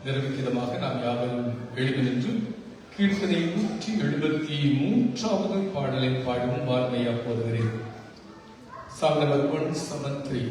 நிறைவேற்றமாக நாம் யாவரும் எழுதி நின்று கீர்த்தனை 173 பாடலை பாடும் வாழ்மையா போதுகிறேன். Song number 173.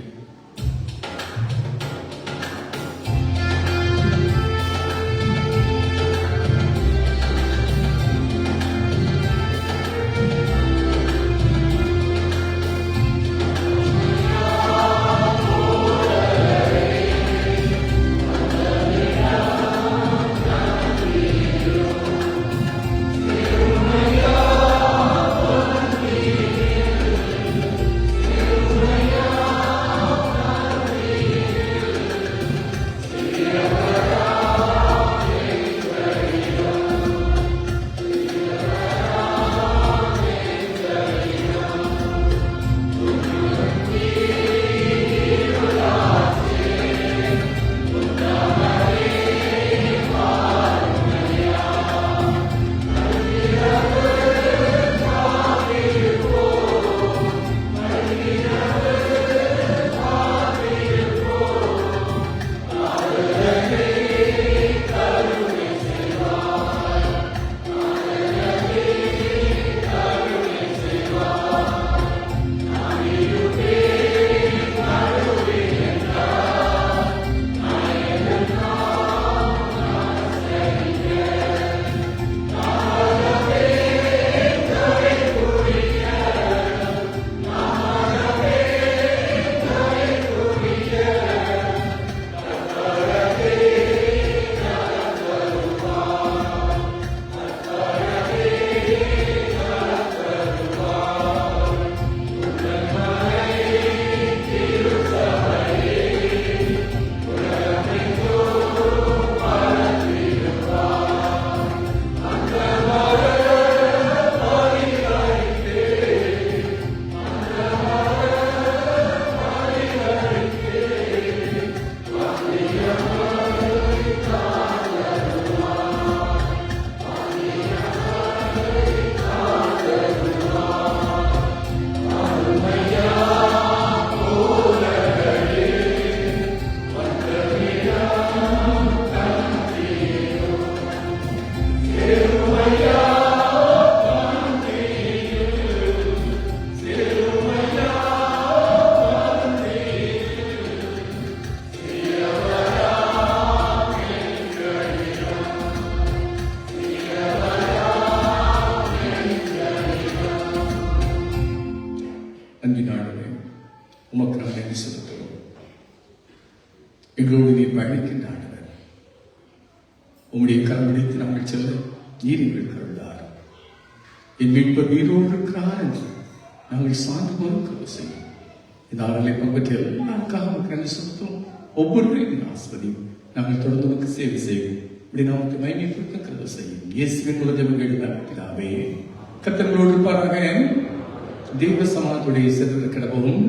எங்களோடு நீர் பயணிக்கின்ற ஆண்டவர், உம்முடைய கரம் பிடித்து நாங்கள் செல்ல நீர் எங்கள் கருள்ளார். என் மீட்பர் உயிரோடு இருக்கிறார் என்று நாங்கள் சார்ந்து மறுக்கிறது செய்யும். இந்த ஆடலை பங்கற்ற எல்லாருக்காக கண்டு செலுத்தும் ஒவ்வொருவரையும் ஆஸ்வதியும் நாங்கள் தொடர்ந்து நமக்கு சேவை செய்வோம். இப்படி நமக்கு மைமைப்படுத்த செய்யும். இயேசுவின் மூலம் பிதாவே. கர்த்தர்களோடு இருப்பாராக. தெய்வ சமாதத்துடைய செல்வ கிடவும்